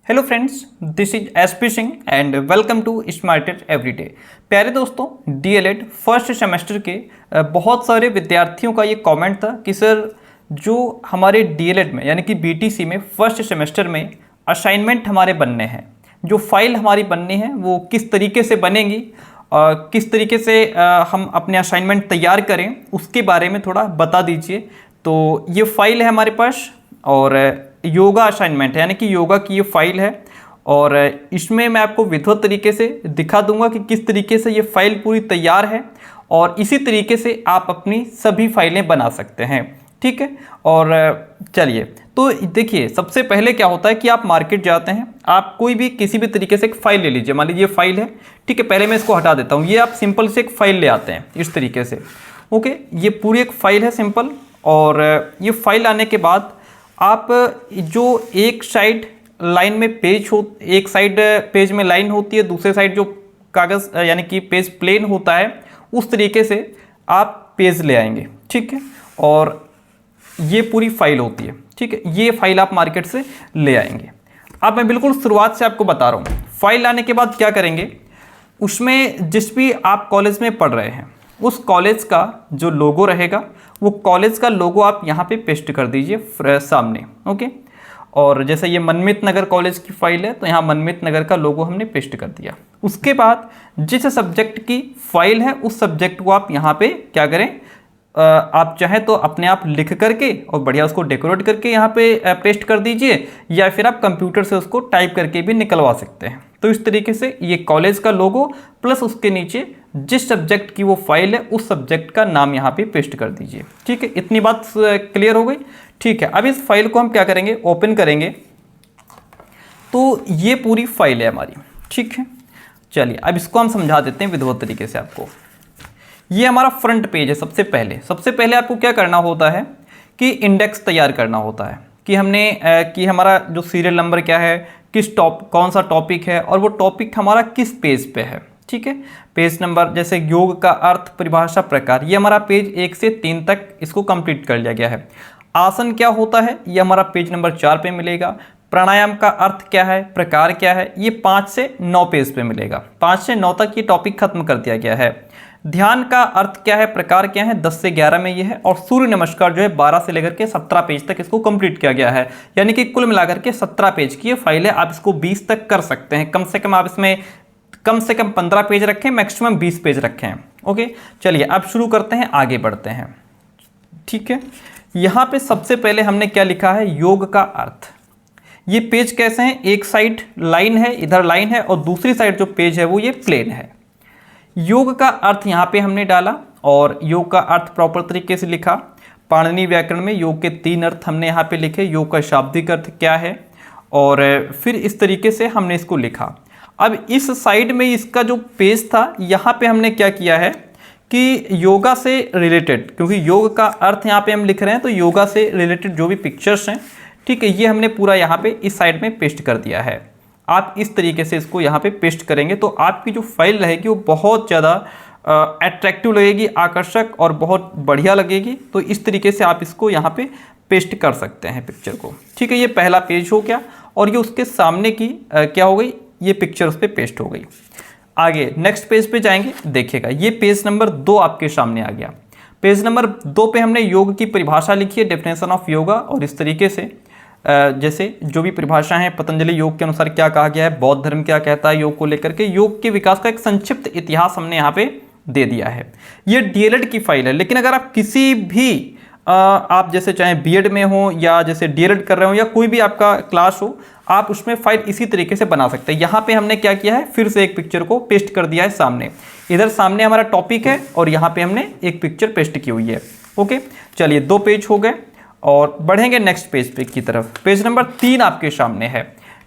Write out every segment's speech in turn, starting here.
Hello friends, this is SP Singh and welcome to smarted everyday. प्यारे दोस्तों, DElEd first semester के बहुत सारे विद्यार्थियों का ये कमेंट था कि सर जो हमारे डीएलएड में यानी कि बीटीसी में फर्स्ट सेमेस्टर में असाइनमेंट हमारे बनने हैं, जो फाइल हमारी बननी है वो किस तरीके से बनेंगी, किस तरीके से हम अपने असाइनमेंट तैयार करें उसके बारे में थोड़ा बता दीजिए। तो ये फाइल है हमारे पास और योगा असाइनमेंट है, यानी कि योगा की ये फाइल है और इसमें मैं आपको विधिवत तरीके से दिखा दूंगा कि किस तरीके से ये फाइल पूरी तैयार है और इसी तरीके से आप अपनी सभी फाइलें बना सकते हैं। ठीक है, और चलिए तो देखिए, सबसे पहले क्या होता है कि आप मार्केट जाते हैं, आप कोई भी किसी भी तरीके से एक फ़ाइल ले लीजिए। मान लीजिए ये फाइल है, ठीक है, पहले मैं इसको हटा देता हूँ। ये आप सिंपल से एक फ़ाइल ले आते हैं इस तरीके से। ओके, ये पूरी एक फ़ाइल है सिंपल, और ये फाइल आने के बाद आप जो एक साइड लाइन में पेज हो, एक साइड पेज में लाइन होती है, दूसरे साइड जो कागज़ यानी कि पेज प्लेन होता है, उस तरीके से आप पेज ले आएंगे। ठीक है, और ये पूरी फाइल होती है। ठीक है, ये फाइल आप मार्केट से ले आएंगे। अब मैं बिल्कुल शुरुआत से आपको बता रहा हूँ, फाइल लाने के बाद क्या करेंगे, उसमें जिस भी आप कॉलेज में पढ़ रहे हैं उस कॉलेज का जो लोगो रहेगा, वो कॉलेज का लोगो आप यहाँ पे पेस्ट कर दीजिए सामने। ओके, और जैसे ये मनमित नगर कॉलेज की फाइल है तो यहाँ मनमित नगर का लोगो हमने पेस्ट कर दिया। उसके बाद जिस सब्जेक्ट की फाइल है उस सब्जेक्ट को आप यहाँ पे क्या करें, आप चाहें तो अपने आप लिख करके और बढ़िया उसको डेकोरेट करके यहाँ पे पेस्ट कर दीजिए, या फिर आप कंप्यूटर से उसको टाइप करके भी निकलवा सकते हैं। तो इस तरीके से ये कॉलेज का लोगो प्लस उसके नीचे जिस सब्जेक्ट की वो फाइल है उस सब्जेक्ट का नाम यहाँ पे पेस्ट कर दीजिए। ठीक है, इतनी बात क्लियर हो गई। ठीक है, अब इस फाइल को हम क्या करेंगे, ओपन करेंगे। तो ये पूरी फाइल है हमारी। ठीक है, चलिए अब इसको हम समझा देते हैं विधिवत तरीके से आपको। ये हमारा फ्रंट पेज है। सबसे पहले आपको क्या करना होता है कि इंडेक्स तैयार करना होता है कि हमने कि हमारा जो सीरियल नंबर क्या है, कौन सा टॉपिक है और वो टॉपिक हमारा किस पेज पे है। ठीक है, पेज नंबर, जैसे योग का अर्थ, परिभाषा, प्रकार, ये हमारा पेज 1 से 3 तक इसको कंप्लीट कर लिया गया है। आसन क्या होता है, ये हमारा पेज नंबर 4 पे मिलेगा। प्राणायाम का अर्थ क्या है, प्रकार क्या है, ये 5 से 9 पेज पे मिलेगा। 5 से 9 तक ये टॉपिक खत्म कर दिया गया है। ध्यान का अर्थ क्या है, प्रकार क्या है, 10 से 11 में ये है। और सूर्य नमस्कार जो है 12 से लेकर के 17 पेज तक इसको कंप्लीट किया गया है, यानी कि कुल मिलाकर के 17 पेज की ये फाइल है। आप इसको 20 तक कर सकते हैं, कम से कम आप इसमें कम से कम 15 पेज रखें, मैक्सिमम 20 पेज रखें। ओके, चलिए अब शुरू करते हैं, आगे बढ़ते हैं। ठीक है, यहाँ पे सबसे पहले हमने क्या लिखा है, योग का अर्थ। ये पेज कैसे हैं, एक साइड लाइन है, इधर लाइन है, और दूसरी साइड जो पेज है वो ये प्लेन है। योग का अर्थ यहाँ पे हमने डाला और योग का अर्थ प्रॉपर तरीके से लिखा। पाणिनि व्याकरण में योग के 3 अर्थ हमने यहाँ पे लिखे, योग का शाब्दिक अर्थ क्या है, और फिर इस तरीके से हमने इसको लिखा। अब इस साइड में इसका जो पेज था, यहाँ पे हमने क्या किया है कि योगा से रिलेटेड, क्योंकि योग का अर्थ यहाँ पे हम लिख रहे हैं तो योगा से रिलेटेड जो भी पिक्चर्स हैं, ठीक है, ये हमने पूरा यहाँ पे इस साइड में पेस्ट कर दिया है। आप इस तरीके से इसको यहाँ पे पेस्ट करेंगे तो आपकी जो फाइल रहेगी वो बहुत ज़्यादा अट्रैक्टिव लगेगी, आकर्षक और बहुत बढ़िया लगेगी। तो इस तरीके से आप इसको यहाँ पे पेस्ट कर सकते हैं पिक्चर को। ठीक है, ये पहला पेज हो गया और ये उसके सामने की क्या हो गई, ये पिक्चर उस पर पेस्ट हो गई। आगे नेक्स्ट पेज पे जाएंगे, देखिएगा ये पेज नंबर 2 आपके सामने आ गया। पेज नंबर 2 पे हमने योग की परिभाषा लिखी है, डेफिनेशन ऑफ योगा, और इस तरीके से जैसे जो भी परिभाषा है पतंजलि योग के अनुसार क्या कहा गया है, बौद्ध धर्म क्या कहता है योग को लेकर के, योग के विकास का एक संक्षिप्त इतिहास हमने यहाँ पे दे दिया है। ये डीएलएड की फाइल है, लेकिन अगर आप किसी भी आप जैसे चाहे बीएड में हो या जैसे डीएलएड कर रहे हो या कोई भी आपका क्लास हो, आप उसमें फाइल इसी तरीके से बना सकते हैं। यहाँ पे हमने क्या किया है, फिर से एक पिक्चर को पेस्ट कर दिया है सामने। इधर सामने हमारा टॉपिक है और यहाँ पे हमने एक पिक्चर पेस्ट की हुई है। ओके, चलिए 2 पेज हो गए और बढ़ेंगे नेक्स्ट पेज पे की तरफ। पेज नंबर 3 आपके सामने है।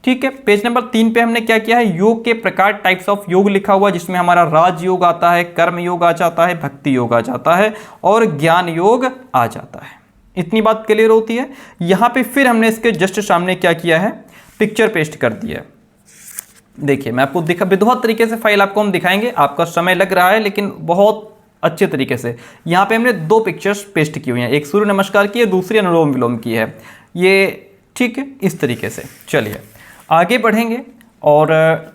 ठीक है, पेज नंबर 3 पे हमने क्या किया है, योग के प्रकार, टाइप्स ऑफ योग लिखा हुआ, जिसमें हमारा राज योग आता है, कर्म योग आ जाता है, भक्ति योग आ जाता है और ज्ञान योग आ जाता है। इतनी बात क्लियर होती है। यहाँ पे फिर हमने इसके जस्ट सामने क्या किया है, पिक्चर पेस्ट कर दिया है। देखिए मैं आपको विधिवत तरीके से फाइल आपको हम दिखाएंगे, आपका समय लग रहा है लेकिन बहुत अच्छे तरीके से। यहाँ पे हमने 2 पिक्चर्स पेस्ट की हुई हैं, एक सूर्य नमस्कार की है, दूसरी अनुलोम विलोम की है। ये ठीक है, इस तरीके से। चलिए आगे बढ़ेंगे और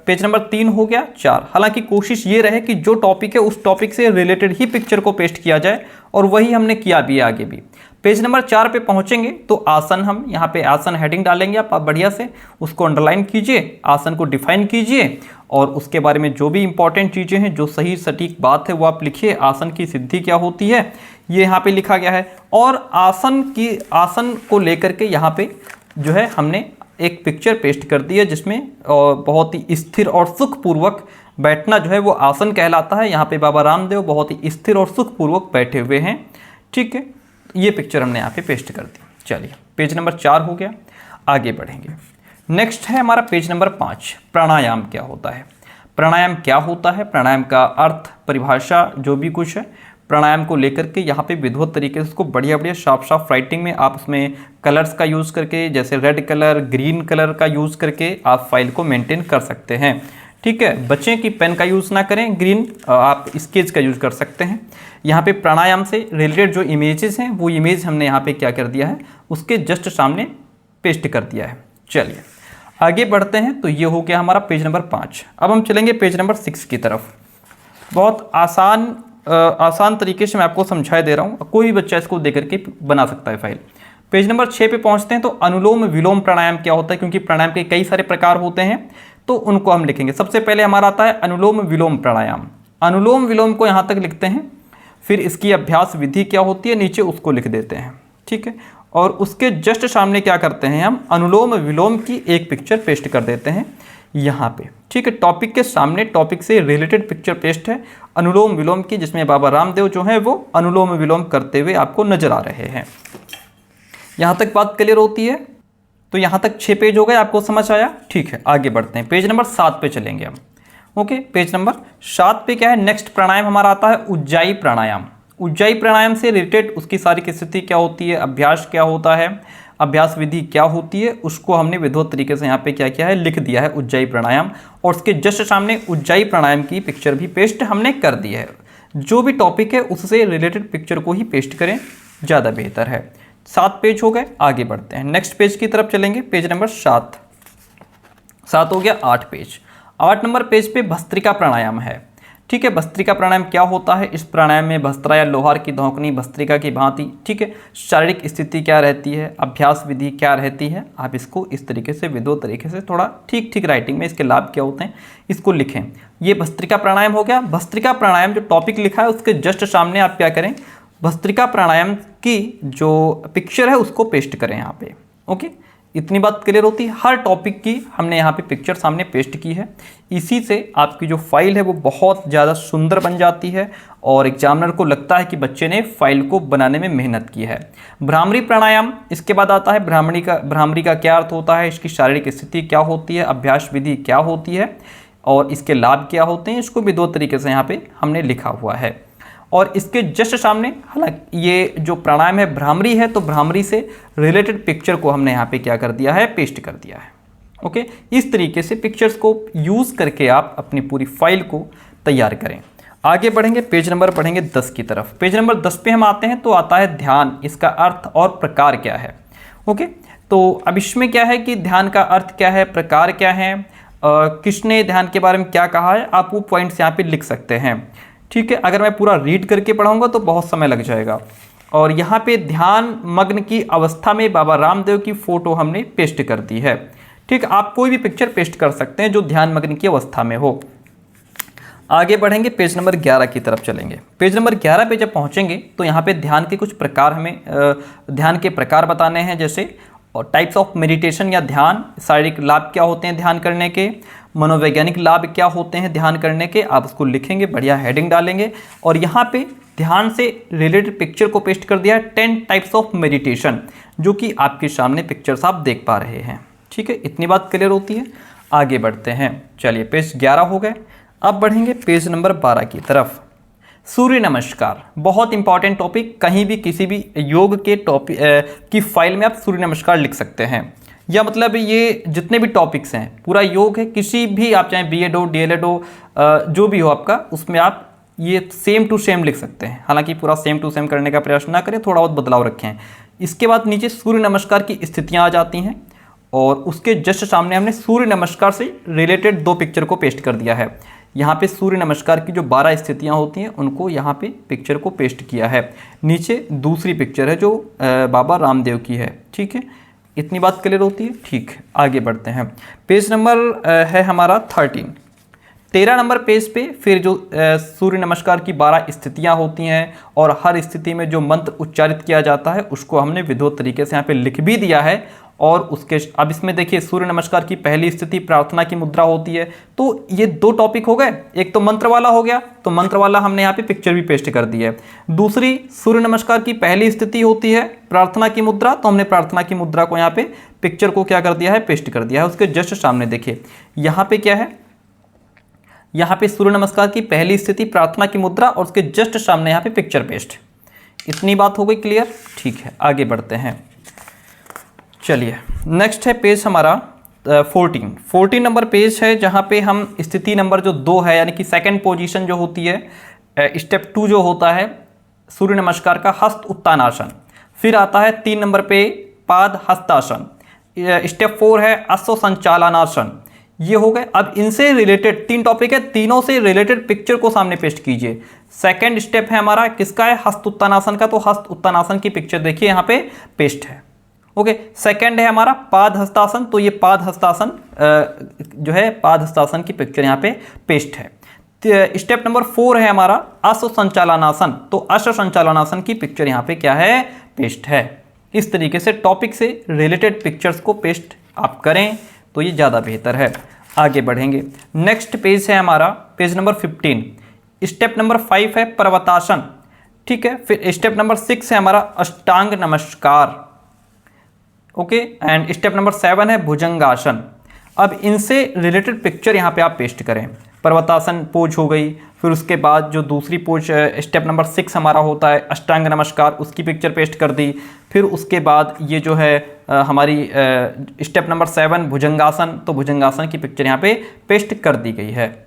पेज नंबर 3 हो गया 4। हालांकि कोशिश ये रहे कि जो टॉपिक है उस टॉपिक से रिलेटेड ही पिक्चर को पेस्ट किया जाए, और वही हमने किया भी है आगे भी। पेज नंबर 4 पे पहुंचेंगे तो आसन, हम यहाँ पे आसन हेडिंग डालेंगे, आप बढ़िया से उसको अंडरलाइन कीजिए, आसन को डिफाइन कीजिए और उसके बारे में जो भी इंपॉर्टेंट चीज़ें हैं, जो सही सटीक बात है वो आप लिखिए। आसन की सिद्धि क्या होती है ये यहाँ पे लिखा गया है, और आसन को लेकर के यहाँ पे जो है हमने एक पिक्चर पेस्ट कर दी है जिसमें बहुत ही स्थिर और सुखपूर्वक बैठना जो है वो आसन कहलाता है। यहाँ पे बाबा रामदेव बहुत ही स्थिर और सुखपूर्वक बैठे हुए हैं। ठीक है, ये पिक्चर हमने यहाँ पे पेस्ट कर दी। चलिए पेज नंबर 4 हो गया, आगे बढ़ेंगे। नेक्स्ट है हमारा पेज नंबर 5, प्राणायाम क्या होता है। प्राणायाम क्या होता है, प्राणायाम का अर्थ, परिभाषा, जो भी कुछ है प्राणायाम को लेकर के यहाँ पे विधिवत तरीके से उसको बढ़िया बढ़िया साफ राइटिंग में आप उसमें कलर्स का यूज़ करके, जैसे रेड कलर, ग्रीन कलर का यूज़ करके आप फाइल को मेंटेन कर सकते हैं। ठीक है, बच्चे की पेन का यूज़ ना करें, ग्रीन आप स्केच का यूज़ कर सकते हैं। यहाँ पे प्राणायाम से रिलेटेड जो इमेजेस हैं वो इमेज हमने यहाँ पे क्या कर दिया है, उसके जस्ट सामने पेस्ट कर दिया है। चलिए आगे बढ़ते हैं। तो ये हो गया हमारा पेज नंबर 5। अब हम चलेंगे पेज नंबर 6 की तरफ। बहुत आसान तरीके से मैं आपको समझाई दे रहा हूँ, कोई भी बच्चा इसको देख करके बना सकता है फाइल। पेज नंबर 6 पे पहुँचते हैं। तो अनुलोम विलोम प्राणायाम क्या होता है, क्योंकि प्राणायाम के कई सारे प्रकार होते हैं तो उनको हम लिखेंगे। सबसे पहले हमारा आता है अनुलोम विलोम प्राणायाम। अनुलोम विलोम को यहाँ तक लिखते हैं, फिर इसकी अभ्यास विधि क्या होती है नीचे उसको लिख देते हैं। ठीक है, और उसके जस्ट सामने क्या करते हैं, हम अनुलोम विलोम की एक पिक्चर पेस्ट कर देते हैं यहाँ पे। ठीक है, टॉपिक के सामने टॉपिक से रिलेटेड पिक्चर पेस्ट है अनुलोम विलोम की, जिसमें बाबा रामदेव जो है वो अनुलोम विलोम करते हुए आपको नजर आ रहे हैं। यहाँ तक बात क्लियर होती है। तो यहाँ तक 6 पेज हो गए, आपको समझ आया। ठीक है, आगे बढ़ते हैं, पेज नंबर 7 पे चलेंगे हम। ओके, पेज नंबर 7 पे क्या है, नेक्स्ट प्राणायाम हमारा आता है उज्जाई प्राणायाम। उज्जाई प्राणायाम से रिलेटेड उसकी सारी की स्थिति क्या होती है, अभ्यास क्या होता है, अभ्यास विधि क्या होती है, उसको हमने विधिवत तरीके से यहाँ पे क्या किया है, लिख दिया है उज्जाई प्राणायाम। और उसके जस्ट सामने उज्जाई प्राणायाम की पिक्चर भी पेस्ट हमने कर दी है। जो भी टॉपिक है उससे रिलेटेड पिक्चर को ही पेस्ट करें, ज़्यादा बेहतर है। 7 पेज हो गए, आगे बढ़ते हैं, नेक्स्ट पेज की तरफ चलेंगे। पेज नंबर 7 हो गया 8 पेज। 8 नंबर पेज पे भस्त्रिका प्राणायाम है। ठीक है, भस्त्रिका प्राणायाम क्या होता है, इस प्राणायाम में भस्त्रा या लोहार की धौंकनी भस्त्रिका की भांति, ठीक है, शारीरिक स्थिति क्या रहती है, अभ्यास विधि क्या रहती है, आप इसको इस तरीके से विधिवत तरीके से थोड़ा ठीक राइटिंग में इसके लाभ क्या होते हैं इसको लिखें। ये भस्त्रिका प्राणायाम हो गया। भस्त्रिका प्राणायाम जो टॉपिक लिखा है उसके जस्ट सामने आप क्या करें, भस्त्रिका प्राणायाम की जो पिक्चर है उसको पेस्ट करें यहाँ पे। ओके, इतनी बात क्लियर होती है। हर टॉपिक की हमने यहाँ पे पिक्चर सामने पेस्ट की है। इसी से आपकी जो फाइल है वो बहुत ज़्यादा सुंदर बन जाती है और एग्जामिनर को लगता है कि बच्चे ने फाइल को बनाने में मेहनत की है। भ्रामरी प्राणायाम इसके बाद आता है। भ्रामरी का क्या अर्थ होता है, इसकी शारीरिक स्थिति क्या होती है, अभ्यास विधि क्या होती है और इसके लाभ क्या होते हैं, इसको भी 2 तरीके से यहाँ पे हमने लिखा हुआ है। और इसके जस्ट सामने, हालांकि ये जो प्राणायाम है भ्रामरी है, तो भ्रामरी से रिलेटेड पिक्चर को हमने यहाँ पे क्या कर दिया है, पेस्ट कर दिया है। ओके, इस तरीके से पिक्चर्स को यूज़ करके आप अपनी पूरी फाइल को तैयार करें। आगे बढ़ेंगे, पेज नंबर पढ़ेंगे 10 की तरफ। पेज नंबर 10 पे हम आते हैं। तो आता है ध्यान, इसका अर्थ और प्रकार क्या है। ओके, तो अब इसमें क्या है कि ध्यान का अर्थ क्या है, प्रकार क्या है, किसने ध्यान के बारे में क्या कहा है, आप वो पॉइंट्स यहाँ पे लिख सकते हैं। ठीक है, अगर मैं पूरा रीड करके पढ़ाऊंगा तो बहुत समय लग जाएगा। और यहाँ पे ध्यान मग्न की अवस्था में बाबा रामदेव की फ़ोटो हमने पेस्ट कर दी है। ठीक, आप कोई भी पिक्चर पेस्ट कर सकते हैं जो ध्यान मग्न की अवस्था में हो। आगे बढ़ेंगे, पेज नंबर 11 की तरफ चलेंगे। पेज नंबर 11 पे जब पहुँचेंगे तो यहाँ पे ध्यान के कुछ प्रकार हमें ध्यान के प्रकार बताने हैं, जैसे और टाइप्स ऑफ मेडिटेशन या ध्यान, शारीरिक लाभ क्या होते हैं ध्यान करने के, मनोवैज्ञानिक लाभ क्या होते हैं ध्यान करने के, आप उसको लिखेंगे, बढ़िया हेडिंग डालेंगे। और यहाँ पे ध्यान से रिलेटेड पिक्चर को पेस्ट कर दिया है 10 टाइप्स ऑफ मेडिटेशन, जो कि आपके सामने पिक्चर्स आप देख पा रहे हैं। ठीक है, इतनी बात क्लियर होती है। आगे बढ़ते हैं, चलिए पेज 11 हो गए। अब बढ़ेंगे पेज नंबर 12 की तरफ। सूर्य नमस्कार, बहुत इंपॉर्टेंट टॉपिक। कहीं भी किसी भी योग के टॉपिक की फाइल में आप सूर्य नमस्कार लिख सकते हैं, या मतलब ये जितने भी टॉपिक्स हैं, पूरा योग है, किसी भी आप चाहे बीएड हो, डीएलएड हो, जो भी हो आपका, उसमें आप ये सेम टू सेम लिख सकते हैं। हालांकि पूरा सेम टू सेम करने का प्रयास ना करें, थोड़ा बहुत बदलाव रखें। इसके बाद नीचे सूर्य नमस्कार की स्थितियाँ आ जाती हैं और उसके जस्ट सामने हमने सूर्य नमस्कार से रिलेटेड 2 पिक्चर को पेस्ट कर दिया है। यहाँ पे सूर्य नमस्कार की जो 12 स्थितियाँ होती हैं उनको यहाँ पे पिक्चर को पेस्ट किया है। नीचे दूसरी पिक्चर है जो बाबा रामदेव की है। ठीक है, इतनी बात क्लियर होती है। ठीक है, आगे बढ़ते हैं। पेज नंबर है हमारा 13 नंबर पेज पे फिर जो सूर्य नमस्कार की 12 स्थितियाँ होती हैं और हर स्थिति में जो मंत्र उच्चारित किया जाता है उसको हमने विधिवत तरीके से यहाँ पे लिख भी दिया है। और उसके अब इसमें देखिए सूर्य नमस्कार की पहली स्थिति प्रार्थना की मुद्रा होती है। तो ये 2 टॉपिक हो गए, एक तो मंत्र वाला हो गया, तो मंत्र वाला हमने यहाँ पे पिक्चर भी पेस्ट कर दी है। दूसरी सूर्य नमस्कार की पहली स्थिति होती है प्रार्थना की मुद्रा, तो हमने प्रार्थना की मुद्रा को यहाँ पे पिक्चर को क्या कर दिया है, पेस्ट कर दिया है। उसके जस्ट सामने देखिए यहाँ पे क्या है, यहाँ पे सूर्य नमस्कार की पहली स्थिति प्रार्थना की मुद्रा और उसके जस्ट सामने यहाँ पे पिक्चर पेस्ट। इतनी बात हो गई क्लियर। ठीक है, आगे बढ़ते हैं। चलिए नेक्स्ट है पेज हमारा 14 नंबर पेज है, जहाँ पे हम स्थिति नंबर जो 2 है यानी कि सेकंड पोजीशन जो होती है, स्टेप 2 जो होता है सूर्य नमस्कार का हस्त उत्तानासन। फिर आता है 3 नंबर पे पाद हस्तासन। स्टेप 4 है अश्व संचालनासन। ये हो गए। अब इनसे रिलेटेड 3 टॉपिक है, तीनों से रिलेटेड पिक्चर को सामने पेस्ट कीजिए। सेकंड स्टेप है हमारा किसका है, हस्त उत्तानासन का, तो हस्त उत्तानासन की पिक्चर देखिए यहाँ पे पेस्ट है। ओके, सेकंड है हमारा पाद हस्तासन, तो ये पाद हस्तासन जो है पाद हस्तासन की पिक्चर यहाँ पे पेस्ट है। स्टेप नंबर 4 है हमारा अश्व संचालनासन, तो अश्व संचालनासन की पिक्चर यहाँ पे क्या है, पेस्ट है। इस तरीके से टॉपिक से रिलेटेड पिक्चर्स को पेस्ट आप करें तो ये ज़्यादा बेहतर है। आगे बढ़ेंगे। नेक्स्ट पेज है हमारा पेज नंबर 15। स्टेप नंबर 5 है पर्वतासन। ठीक है, फिर स्टेप नंबर 6 है हमारा अष्टांग नमस्कार। ओके, एंड स्टेप नंबर 7 है भुजंगासन। अब इनसे रिलेटेड पिक्चर यहाँ पे आप पेस्ट करें। पर्वतासन पोज हो गई, फिर उसके बाद जो दूसरी पोज स्टेप नंबर 6 हमारा होता है अष्टांग नमस्कार, उसकी पिक्चर पेस्ट कर दी। फिर उसके बाद ये जो है हमारी स्टेप नंबर 7 भुजंगासन, तो भुजंगासन की पिक्चर यहाँ पे पेस्ट कर दी गई है।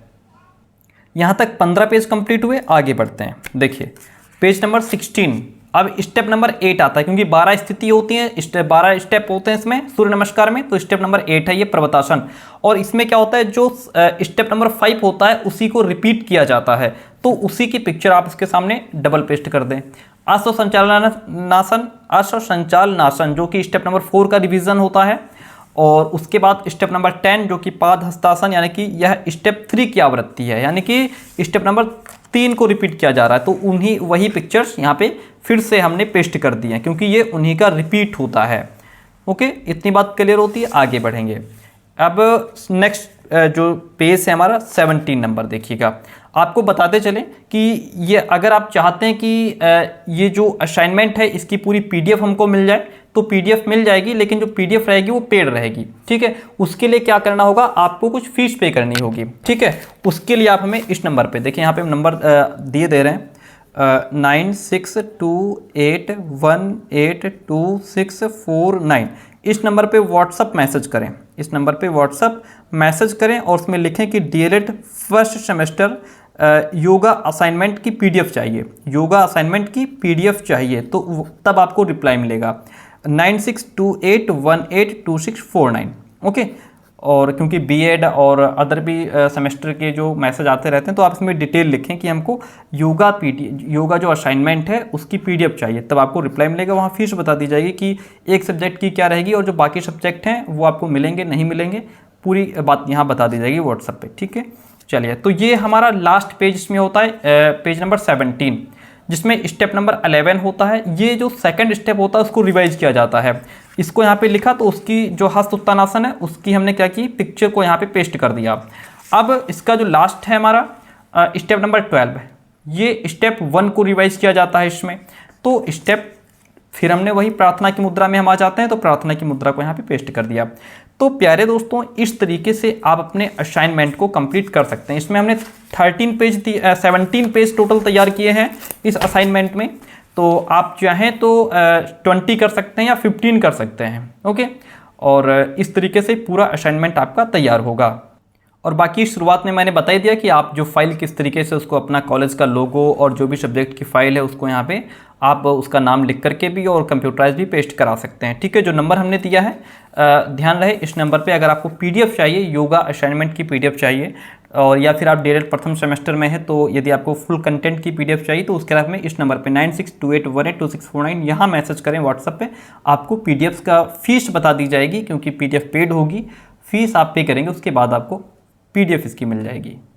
यहाँ तक 15 पेज कंप्लीट हुए। आगे बढ़ते हैं। देखिए पेज नंबर 16। अब स्टेप नंबर 8 आता है, क्योंकि 12 स्थिति होती हैं, 12 स्टेप होते हैं इसमें सूर्य नमस्कार में, तो स्टेप नंबर 8 है ये पर्वतासन। और इसमें क्या होता है, जो स्टेप नंबर 5 होता है उसी को रिपीट किया जाता है, तो उसी की पिक्चर आप इसके सामने डबल पेस्ट कर दें। अश्व संचालनासन, अश्व संचालनासन जो कि स्टेप नंबर 4 का रिवीजन होता है। और उसके बाद स्टेप नंबर 10 जो कि पाद हस्तासन, यानी कि यह स्टेप 3 की आवृत्ति है, यानी कि स्टेप नंबर 3 को रिपीट किया जा रहा है, तो उन्हीं वही पिक्चर्स यहाँ पे फिर से हमने पेस्ट कर दिए हैं, क्योंकि ये उन्हीं का रिपीट होता है। ओके, इतनी बात क्लियर होती है। आगे बढ़ेंगे। अब नेक्स्ट जो पेज है हमारा 17 नंबर, देखिएगा। आपको बताते चलें कि ये अगर आप चाहते हैं कि ये जो असाइनमेंट है इसकी पूरी PDF हमको मिल जाए, तो PDF मिल जाएगी, लेकिन जो PDF रहेगी वो पेड रहेगी। ठीक है, उसके लिए क्या करना होगा, आपको कुछ फीस पे करनी होगी। ठीक है, उसके लिए आप हमें इस नंबर पे देखिए, यहाँ पे हम नंबर दिए दे रहे हैं 9628182649। इस नंबर पे व्हाट्सअप मैसेज करें, इस नंबर पे व्हाट्सअप मैसेज करें और उसमें लिखें कि DLED first semester yoga assignment की PDF चाहिए, योगा असाइनमेंट की PDF चाहिए, तो तब आपको रिप्लाई मिलेगा 9628182649। ओके, और क्योंकि BEd और अदर भी सेमेस्टर के जो मैसेज आते रहते हैं, तो आप इसमें डिटेल लिखें कि हमको योगा जो असाइनमेंट है उसकी PDF चाहिए, तब आपको रिप्लाई मिलेगा। वहाँ फीस बता दी जाएगी कि एक सब्जेक्ट की क्या रहेगी और जो बाकी सब्जेक्ट हैं वो आपको मिलेंगे नहीं मिलेंगे, पूरी बात यहाँ बता दी जाएगी व्हाट्सएप पे। ठीक है, चलिए, तो ये हमारा लास्ट पेज इसमें होता है पेज नंबर 17, जिसमें स्टेप नंबर 11 होता है। ये जो सेकंड स्टेप होता है उसको रिवाइज किया जाता है। इसको यहाँ पे लिखा, तो उसकी जो हस्त उत्तानासन है उसकी हमने क्या की, पिक्चर को यहाँ पे पेस्ट कर दिया। अब इसका जो लास्ट है हमारा स्टेप नंबर 12, ये स्टेप 1 को रिवाइज किया जाता है इसमें। तो स्टेप फिर हमने वही प्रार्थना की मुद्रा में हम आ जाते हैं, तो प्रार्थना की मुद्रा को यहाँ पे पेस्ट कर दिया। तो प्यारे दोस्तों, इस तरीके से आप अपने असाइनमेंट को कंप्लीट कर सकते हैं। इसमें हमने 17 पेज टोटल तैयार किए हैं इस असाइनमेंट में। तो आप चाहें तो 20 कर सकते हैं या 15 कर सकते हैं। ओके, और इस तरीके से पूरा असाइनमेंट आपका तैयार होगा। और बाकी शुरुआत में मैंने बता ही दिया कि आप जो फाइल किस तरीके से उसको अपना कॉलेज का लोगो और जो भी सब्जेक्ट की फाइल है उसको यहाँ पे आप उसका नाम लिख करके भी और कंप्यूटराइज भी पेस्ट करा सकते हैं। ठीक है, जो नंबर हमने दिया है ध्यान रहे इस नंबर पे अगर आपको PDF चाहिए, योगा असाइनमेंट की PDF चाहिए, और या फिर आप DLED प्रथम सेमेस्टर में है तो यदि आपको फुल कंटेंट की PDF चाहिए तो उसके बाद में इस नंबर पे 9628182649 यहाँ मैसेज करें व्हाट्सएप पे। आपको PDFs का फीस बता दी जाएगी, क्योंकि PDF पेड होगी, फीस आप पे करेंगे उसके बाद आपको PDF इसकी मिल जाएगी।